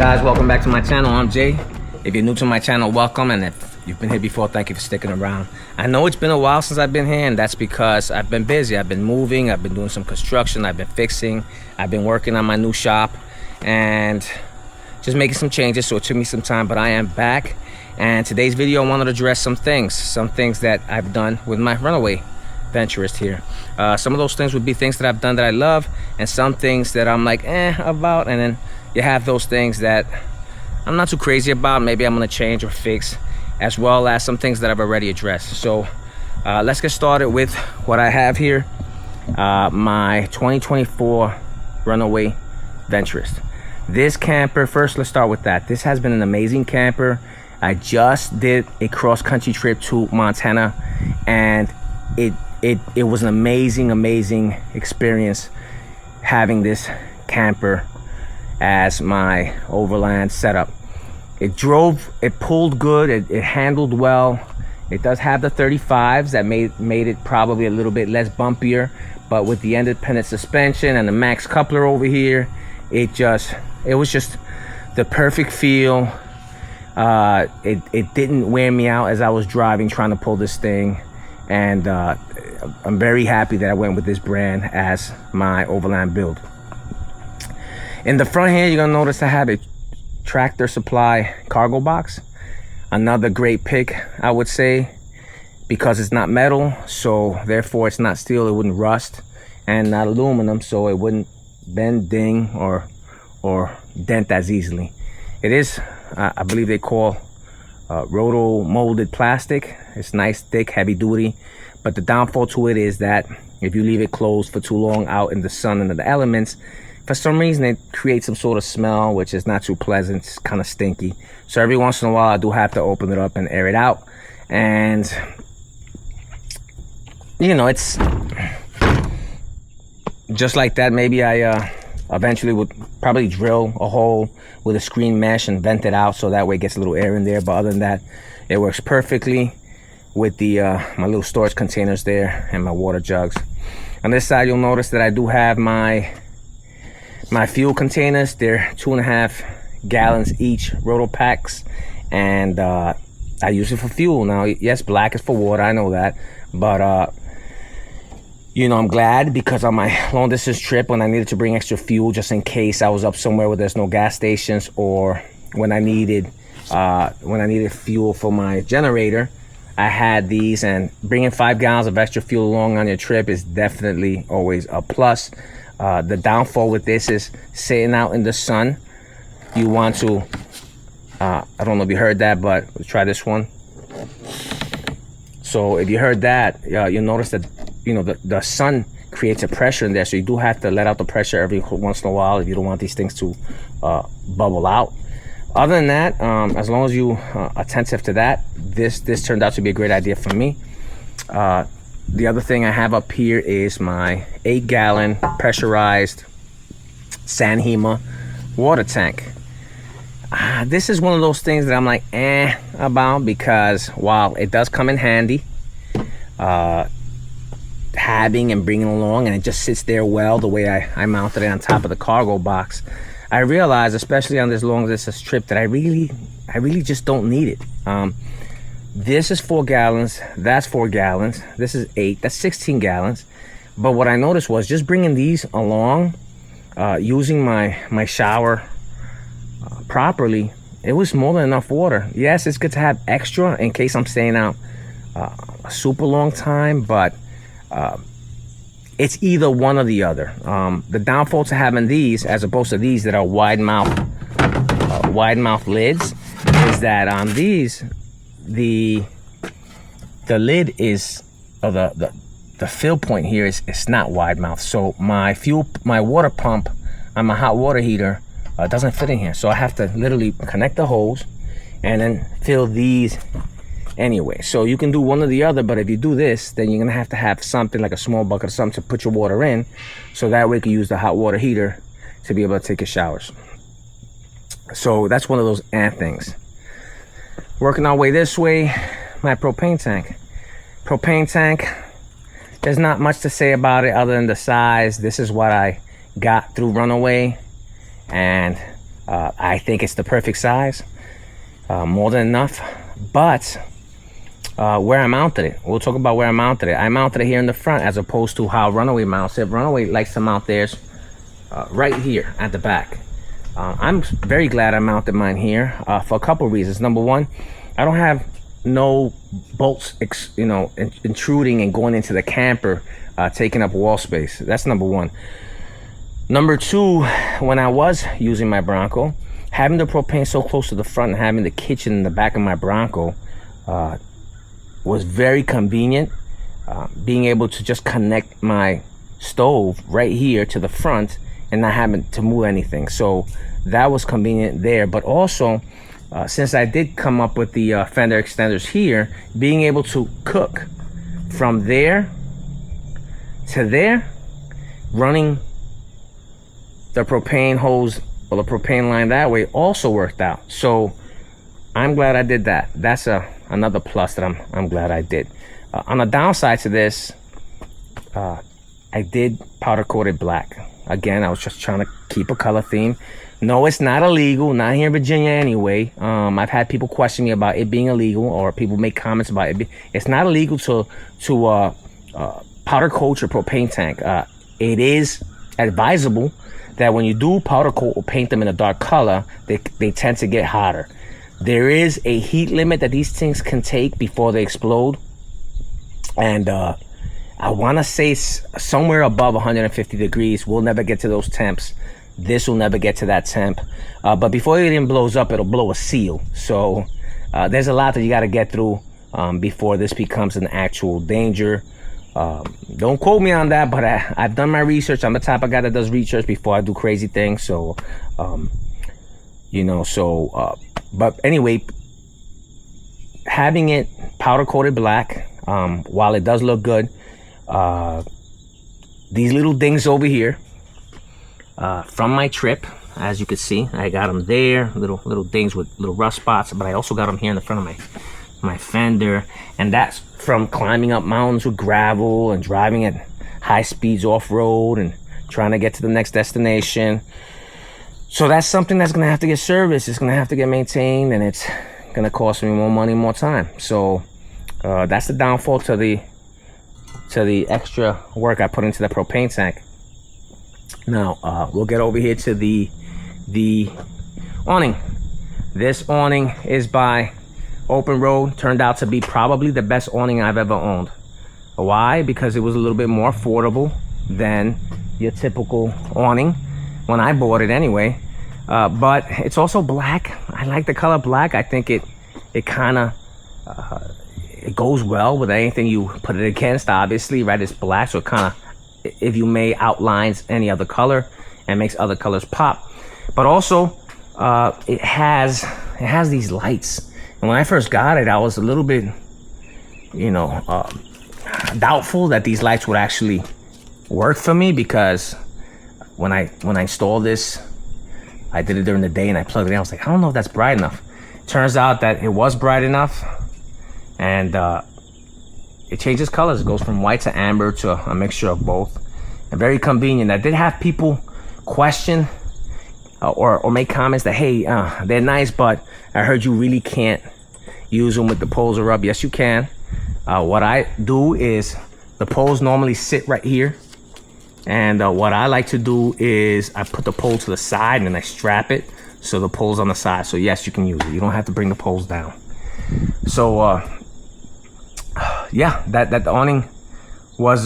Guys, welcome back to my channel. I'm Jay. If you're new to my channel, welcome, and if you've been here before, thank you for sticking around. I know it's been a while since I've been here, and that's because I've been busy. I've been moving, I've been doing some construction, I've been fixing, I've been working on my new shop and just making some changes, so it took me some time, but I am back. And today's video, I wanted to address some things that I've done with my Runaway Venturist here. Some of those things would be things that I've done that I love, and some things that I'm like about, and then you have those things that I'm not too crazy about, maybe I'm gonna change or fix, as well as some things that I've already addressed. So let's get started with what I have here. My 2024 Runaway Venturist. This camper, first let's start with that. This has been an amazing camper. I just did a cross-country trip to Montana, and it was an amazing experience having this camper as my overland setup. It pulled good, it handled well. It does have the 35s that made it probably a little bit less bumpier, but with the independent suspension and the max coupler over here, it was just the perfect feel. It didn't wear me out as I was driving trying to pull this thing, and I'm very happy that I went with this brand as my overland build. In the front here, you're gonna notice I have a Tractor Supply cargo box. Another great pick, I would say, because it's not metal, so therefore it's not steel, it wouldn't rust, and not aluminum, so it wouldn't bend, ding, or dent as easily. It is, I believe they call roto molded plastic. It's nice, thick, heavy duty, but the downfall to it is that if you leave it closed for too long out in the sun and the elements, for some reason it creates some sort of smell, which is not too pleasant. It's kind of stinky. So every once in a while I do have to open it up and air it out. And you know, it's just like that. Maybe I eventually would probably drill a hole with a screen mesh and vent it out, so that way it gets a little air in there. But other than that, it works perfectly with the my little storage containers there and my water jugs. On this side, you'll notice that I do have my fuel containers. They're 2.5 gallons each, roto packs, and I use it for fuel. Now, yes, black is for water, I know that, but you know, I'm glad, because on my long distance trip, when I needed to bring extra fuel just in case I was up somewhere where there's no gas stations, or when I needed fuel for my generator, I had these. And bringing 5 gallons of extra fuel along on your trip is definitely always a plus. The downfall with this is sitting out in the sun. You want to, I don't know if you heard that, but let's try this one. So if you heard that, you'll notice that, you know, the sun creates a pressure in there. So you do have to let out the pressure every once in a while if you don't want these things to bubble out. Other than that, as long as you attentive to that, this turned out to be a great idea for me. The other thing I have up here is my 8-gallon pressurized Sanhema water tank. This is one of those things that I'm like about, because while it does come in handy, having and bringing along, and it just sits there well the way I mounted it on top of the cargo box, I realized, especially on this long distance trip, that I really just don't need it. This is 4 gallons, that's 4 gallons, this is 8, that's 16 gallons. But what I noticed was just bringing these along, using my shower properly, it was more than enough water. Yes, it's good to have extra in case I'm staying out a super long time, but it's either one or the other. The downfall to having these, as opposed to these that are wide mouth lids, is that on these, the lid is, or the fill point here is not wide mouth. So my water pump on my hot water heater doesn't fit in here. So I have to literally connect the hose and then fill these anyway. So you can do one or the other, but if you do this, then you're gonna have to have something like a small bucket or something to put your water in, so that way you can use the hot water heater to be able to take your showers. So that's one of those things. Working our way this way, my propane tank. There's not much to say about it other than the size. This is what I got through Runaway, and I think it's the perfect size, more than enough. But where I mounted it, we'll talk about where I mounted it. I mounted it here in the front as opposed to how Runaway mounts it. Runaway likes to mount theirs right here at the back. I'm very glad I mounted mine here for a couple reasons. Number one, I don't have no bolts, intruding and going into the camper, taking up wall space. That's number one. Number two, when I was using my Bronco, having the propane so close to the front and having the kitchen in the back of my Bronco was very convenient. Being able to just connect my stove right here to the front and not having to move anything. So that was convenient there. But also, since I did come up with the Fender extenders here, being able to cook from there to there, running the propane hose or the propane line that way also worked out. So I'm glad I did that. That's another plus that I'm glad I did. On the downside to this, I did powder coated black. Again, I was just trying to keep a color theme. No, it's not illegal, not here in Virginia anyway. I've had people question me about it being illegal, or people make comments about it. It's not illegal to powder coat your propane tank. It is advisable that when you do powder coat or paint them in a dark color, they tend to get hotter. There is a heat limit that these things can take before they explode. And I want to say somewhere above 150 degrees. We'll never get to those temps. This will never get to that temp. But before it even blows up, it'll blow a seal. So there's a lot that you got to get through before this becomes an actual danger. Don't quote me on that, but I've done my research. I'm the type of guy that does research before I do crazy things. So, but anyway, having it powder coated black, while it does look good, these little things over here, from my trip, as you can see, I got them there, little things with little rust spots, but I also got them here in the front of my Fender, and that's from climbing up mountains with gravel and driving at high speeds off-road and trying to get to the next destination. So that's something that's gonna have to get serviced. It's gonna have to get maintained, and it's gonna cost me more money, more time. So that's the downfall to the extra work I put into the propane tank. Now we'll get over here to the awning. This awning is by Open Road. Turned out to be probably the best awning I've ever owned. Why? Because it was a little bit more affordable than your typical awning when I bought it anyway. But it's also black. I like the color black. I think it kind of it goes well with anything you put it against. Obviously, right? It's black, so it kind of, if you may, outlines any other color and makes other colors pop. But also, it has these lights. And when I first got it, I was a little bit, doubtful that these lights would actually work for me, because when I installed this, I did it during the day and I plugged it in. I was like, I don't know if that's bright enough. Turns out that it was bright enough, and it changes colors. It goes from white to amber to a mixture of both, and very convenient. I did have people question or make comments that, hey, they're nice, but I heard you really can't use them with the poles are up. Yes, you can. What I do is, the poles normally sit right here, and what I like to do is I put the pole to the side and then I strap it so the pole's on the side. So yes, you can use it. You don't have to bring the poles down. So yeah, that awning was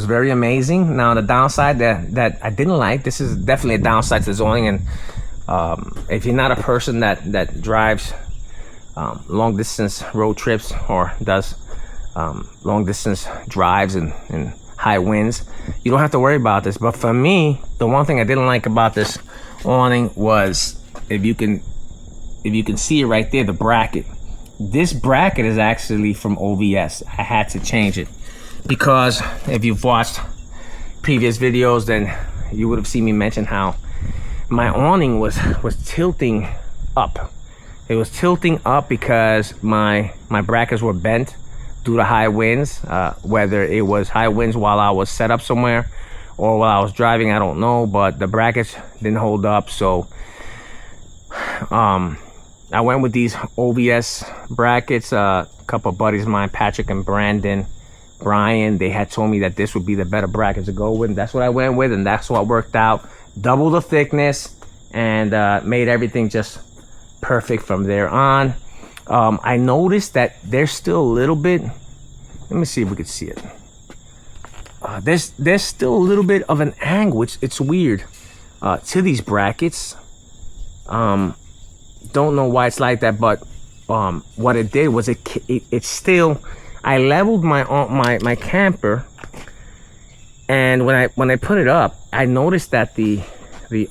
very amazing. Now the downside that I didn't like, this is definitely a downside to this awning, and if you're not a person that drives long distance road trips or does long distance drives and high winds, you don't have to worry about this. But for me, the one thing I didn't like about this awning was, if you can see it right there, the bracket. This bracket is actually from OVS. I had to change it because if you've watched previous videos, then you would have seen me mention how my awning was tilting up. It was tilting up because my brackets were bent due to high winds, whether it was high winds while I was set up somewhere or while I was driving, I don't know, but the brackets didn't hold up. So I went with these OVS brackets. A couple of buddies of mine, Patrick and Brian, they had told me that this would be the better bracket to go with. That's what I went with, and that's what worked out. Double the thickness, and made everything just perfect from there on. I noticed that there's still a little bit. Let me see if we can see it. There's still a little bit of an angle. It's weird to these brackets. Don't know why it's like that, but what it did was it still. I leveled my camper, and when I put it up, I noticed that the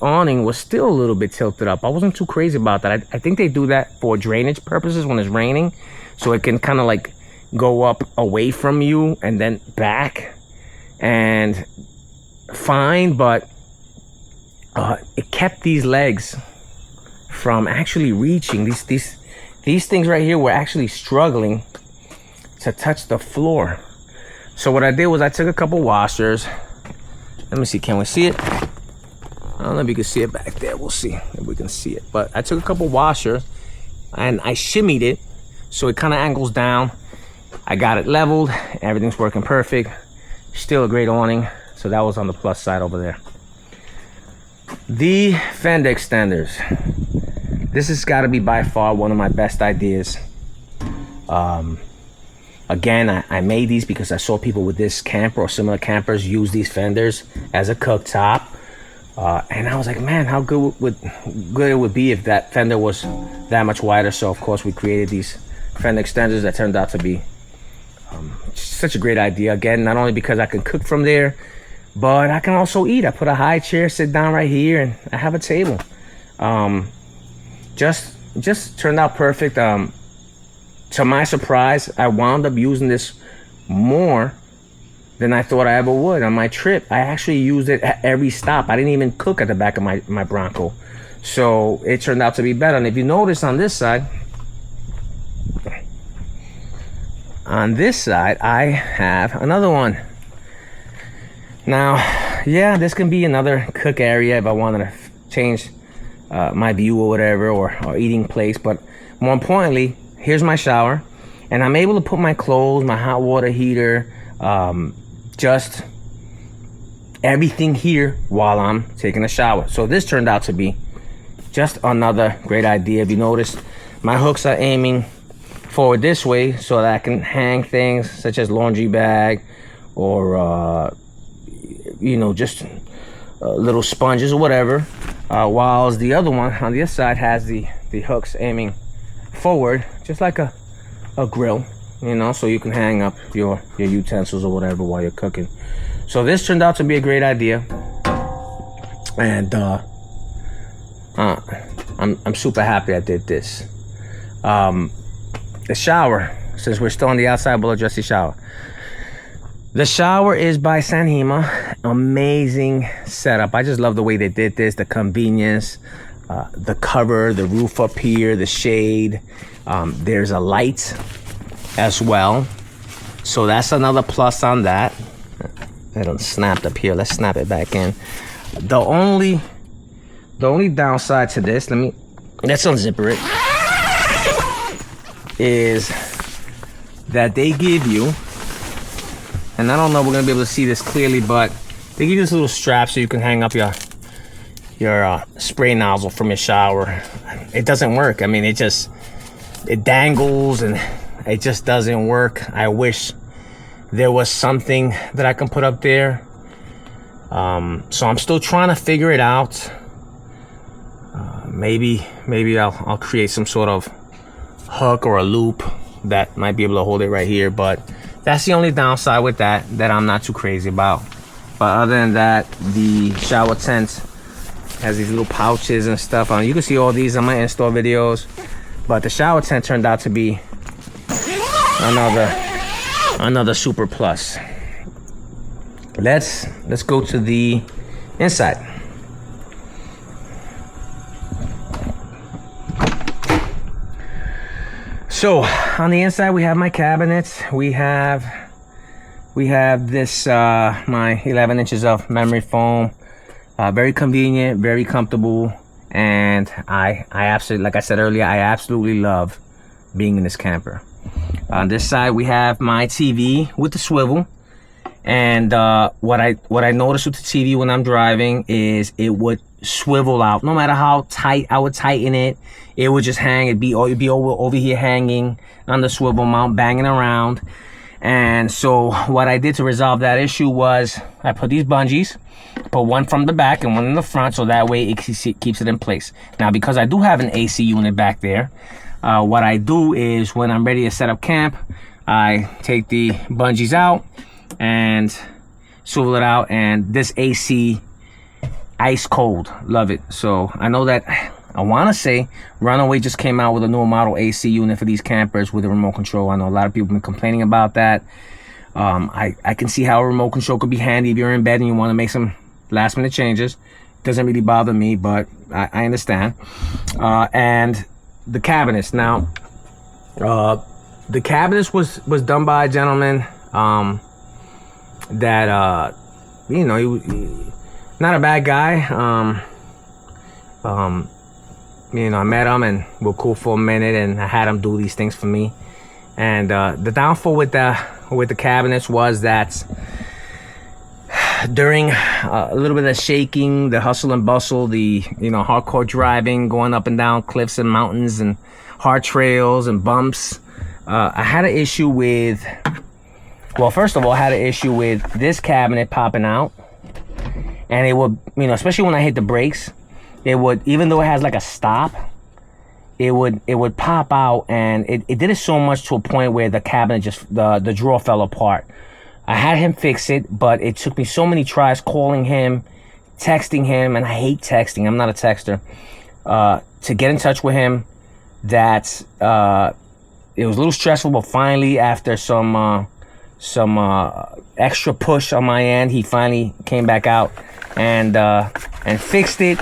awning was still a little bit tilted up. I wasn't too crazy about that. I think they do that for drainage purposes when it's raining, so it can kind of like go up away from you and then back, and fine, but it kept these legs from actually reaching. These things right here were actually struggling to touch the floor. So what I did was I took a couple washers. Let me see, can we see it? I don't know if you can see it back there. We'll see if we can see it. But I took a couple washers and I shimmied it so it kind of angles down. I got it leveled. Everything's working perfect. Still a great awning. So that was on the plus side over there. The Fender extenders. This has got to be by far one of my best ideas. Again, I made these because I saw people with this camper or similar campers use these fenders as a cooktop. And I was like, man, how good it would be if that fender was that much wider. So of course we created these fender extenders that turned out to be such a great idea. Again, not only because I can cook from there, but I can also eat. I put a high chair, sit down right here, and I have a table. Just turned out perfect. To my surprise, I wound up using this more than I thought I ever would on my trip. I actually used it at every stop. I didn't even cook at the back of my Bronco. So it turned out to be better. And if you notice on this side, I have another one. Now, yeah, this can be another cook area if I wanted to change my view or whatever, or eating place. But more importantly, here's my shower, and I'm able to put my clothes, my hot water heater, just everything here while I'm taking a shower. So this turned out to be just another great idea. If you notice, my hooks are aiming forward this way so that I can hang things such as laundry bag or just little sponges or whatever, whilst the other one on the other side has the hooks aiming forward, just like a grill, so you can hang up your utensils or whatever while you're cooking. So this turned out to be a great idea, and I'm super happy I did this. The shower, since we're still on the outside, we'll address the shower. The shower is by Sanhima. Amazing setup. I just love the way they did this, the convenience, the cover, the roof up here, the shade. There's a light as well, so that's another plus on that. It snapped up here. Let's snap it back in. The only downside to this, let's unzipper it, is that they give you, and I don't know if we're gonna be able to see this clearly, but they give you this little strap so you can hang up your spray nozzle from your shower. It doesn't work. I mean, it dangles and it just doesn't work. I wish there was something that I can put up there. So I'm still trying to figure it out. Maybe I'll create some sort of hook or a loop that might be able to hold it right here, but that's the only downside with that I'm not too crazy about. But other than that, the shower tent has these little pouches and stuff on. You can see all these on my install videos, but the shower tent turned out to be another super plus. Let's go to the inside. So on the inside, we have my cabinets. We have this my 11 inches of memory foam. Very convenient, very comfortable. and I absolutely, like I said earlier, I absolutely love being in this camper. On this side we have my TV with the swivel, and what I noticed with the TV when I'm driving is it would swivel out. No matter how tight I would tighten it, it would just hang. It'd be over here hanging on the swivel mount, banging around. And so what I did to resolve that issue was I put these bungees, put one from the back and one in the front, so that way it keeps it in place. Now, because I do have an AC unit back there, what I do is when I'm ready to set up camp, I take the bungees out and swivel it out, and this AC, ice cold, love it. So I know that, I want to say Runaway just came out with a new model AC unit for these campers with a remote control. I know a lot of people have been complaining about that. I can see how a remote control could be handy if you're in bed and you want to make some last minute changes. It doesn't really bother me, but I understand. And the cabinets. Now, the cabinets was done by a gentleman that, you know, he not a bad guy. You know, I met him and we're cool for a minute, and I had him do these things for me. And the downfall with the cabinets was that during a little bit of shaking, the hustle and bustle, the, you know, hardcore driving, going up and down cliffs and mountains and hard trails and bumps, I had an issue with, well, first of all, I had an issue with this cabinet popping out. And it would, you know, especially when I hit the brakes, it would, even though it has like a stop, it would pop out, and it did it so much to a point where the cabinet just, the drawer fell apart. I had him fix it, but it took me so many tries calling him, texting him, and I hate texting, I'm not a texter, to get in touch with him, that it was a little stressful. But finally, after some extra push on my end, he finally came back out and fixed it.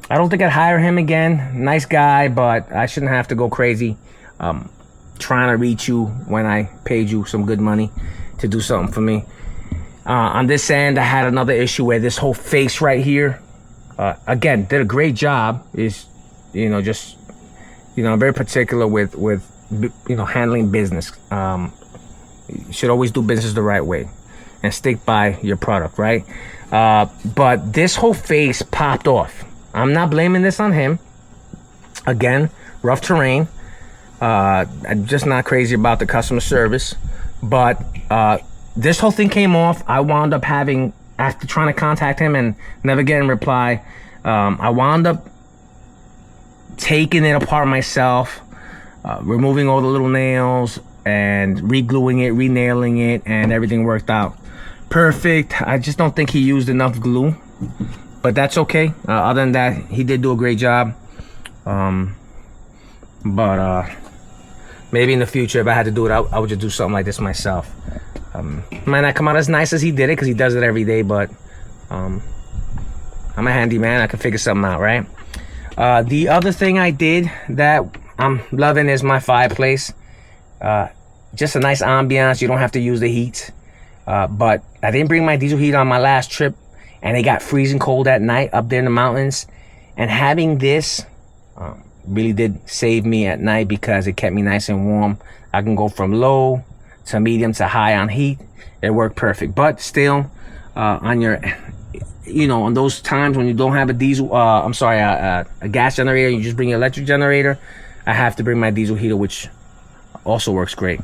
I don't think I'd hire him again. Nice guy, but I shouldn't have to go crazy trying to reach you when I paid you some good money to do something for me. On this end, I had another issue where this whole face right here, again, did a great job. Is, you know, just, you know, I'm very particular with you know, handling business. You should always do business the right way and stick by your product, right? But this whole face popped off. I'm not blaming this on him. Again, rough terrain. I'm just not crazy about the customer service. But this whole thing came off. I wound up having, after trying to contact him and never getting a reply, I wound up taking it apart myself, removing all the little nails and re-gluing it, re-nailing it, and everything worked out perfect. I just don't think he used enough glue, but that's okay. Other than that, he did do a great job. But maybe in the future, if I had to do it, I would just do something like this myself. Might not come out as nice as he did it, because he does it every day, but I'm a handyman. I can figure something out, right? The other thing I did that I'm loving is my fireplace. Just a nice ambiance. You don't have to use the heat. But I didn't bring my diesel heat on my last trip, and it got freezing cold at night up there in the mountains. And having this really did save me at night, because it kept me nice and warm. I can go from low to medium to high on heat. It worked perfect. But still, on your, you know, on those times when you don't have a diesel, a gas generator, you just bring your electric generator. I have to bring my diesel heater, which also works great.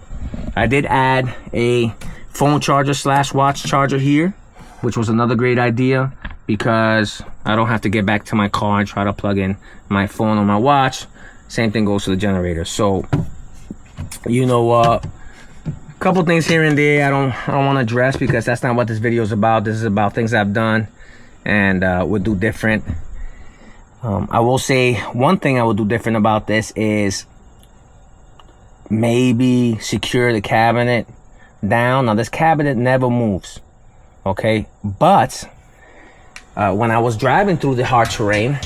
I did add a phone charger / watch charger here, which was another great idea, because I don't have to get back to my car and try to plug in my phone or my watch. Same thing goes to the generator. So, you know, a couple things here and there I don't want to address, because that's not what this video is about. This is about things I've done and would do different. I will say one thing I would do different about this is maybe secure the cabinet down. Now, this cabinet never moves, okay? But when I was driving through the hard terrain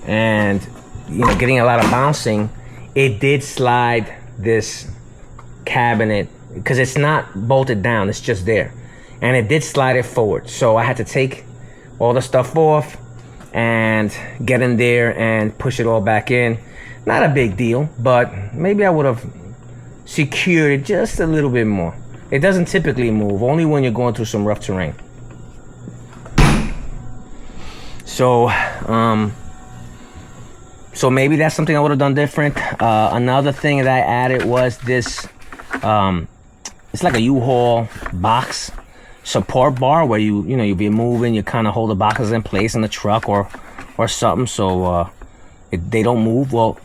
and, you know, getting a lot of bouncing, it did slide this cabinet, because it's not bolted down, it's just there, and it did slide it forward. So I had to take all the stuff off and get in there and push it all back in. Not a big deal, but maybe I would have secured it just a little bit more. It doesn't typically move, only when you're going through some rough terrain. So so maybe that's something I would have done different. Another thing that I added was this, it's like a U-Haul box support bar where you'll be moving, you kind of hold the boxes in place in the truck or something, so they don't move. Well,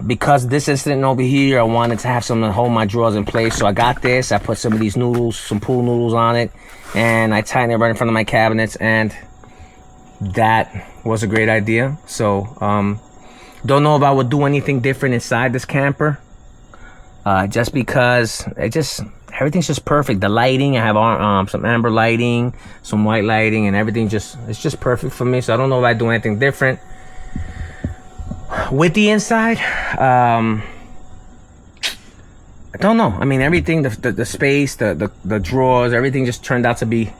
because this incident over here, I wanted to have something to hold my drawers in place, so I got this. I put some of these noodles, some pool noodles on it, and I tightened it right in front of my cabinets, and that was a great idea. So don't know if I would do anything different inside this camper, just because everything's just perfect. The lighting, I have some amber lighting, some white lighting, and everything it's just perfect for me. So I don't know if I do anything different with the inside. I don't know. I mean, everything, the space, the drawers, everything just turned out to be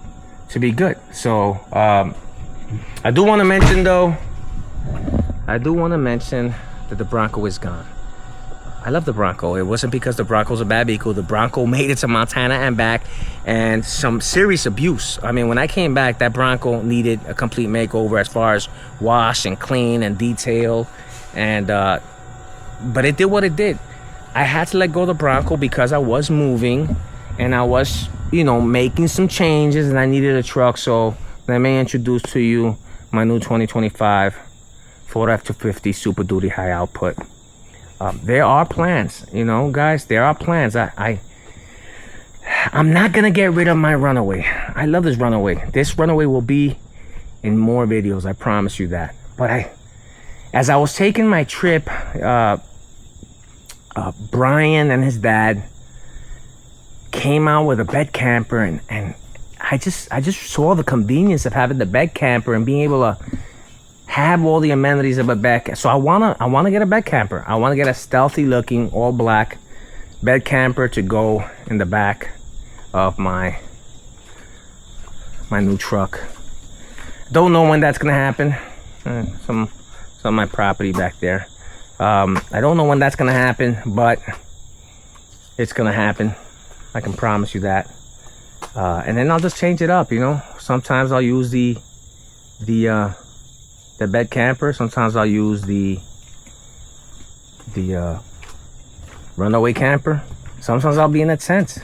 good. So I do want to mention though, that the Bronco is gone. I love the Bronco. It wasn't because the Bronco's a bad vehicle. The Bronco made it to Montana and back, and some serious abuse. I mean, when I came back, that Bronco needed a complete makeover as far as wash and clean and detail. And but it did what it did. I had to let go of the Bronco because I was moving and I was, making some changes, and I needed a truck. So let me introduce to you my new 2025 Ford F-250 Super Duty high output. There are plans, guys. There are plans. I'm not gonna get rid of my Runaway. I love this Runaway. This Runaway will be in more videos, I promise you that. But as I was taking my trip, Brian and his dad came out with a bed camper, and I just saw the convenience of having the bed camper and being able to have all the amenities of a bed. So I wanna get a bed camper. I want to get a stealthy looking all black bed camper to go in the back of my new truck. Don't know when that's gonna happen. Some of my property back there. I don't know when that's gonna happen, but it's gonna happen. I can promise you that. And then I'll just change it up. Sometimes I'll use the bed camper. Sometimes I'll use the Runaway camper. Sometimes I'll be in a tent.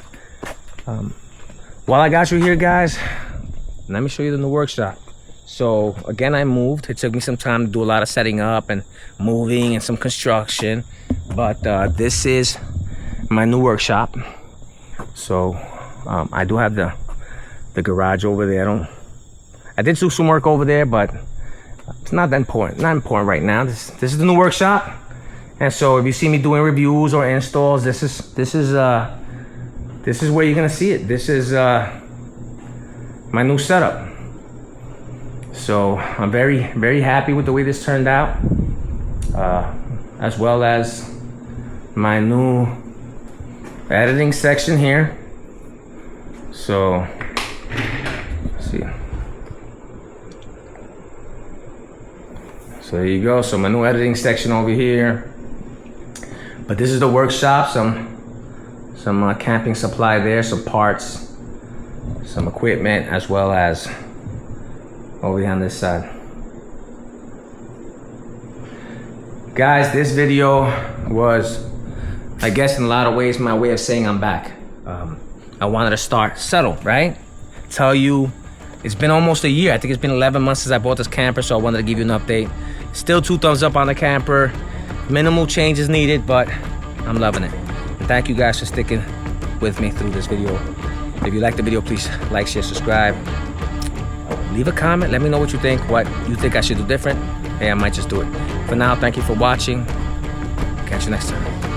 While I got you here, guys, let me show you the new workshop. So again, I moved. It took me some time to do a lot of setting up and moving and some construction, but this is my new workshop. So I do have the garage over there. I did do some work over there, but it's not that important. Not important right now. This is the new workshop, and so if you see me doing reviews or installs, this is where you're gonna see it. This is my new setup. So I'm very, very happy with the way this turned out, as well as my new editing section here. So let's see. So there you go. So my new editing section over here. But this is the workshop. Some camping supply there, some parts, some equipment, as well as over here on this side. Guys, this video was, I guess in a lot of ways, my way of saying I'm back. I wanted to start subtle, right? Tell you it's been almost a year. I think it's been 11 months since I bought this camper, so I wanted to give you an update. Still 2 thumbs up on the camper. Minimal changes needed, but I'm loving it. And thank you guys for sticking with me through this video. If you like the video, please like, share, subscribe. Leave a comment. Let me know what you think, what you think I should do different. Hey, I might just do it. For now, thank you for watching. Catch you next time.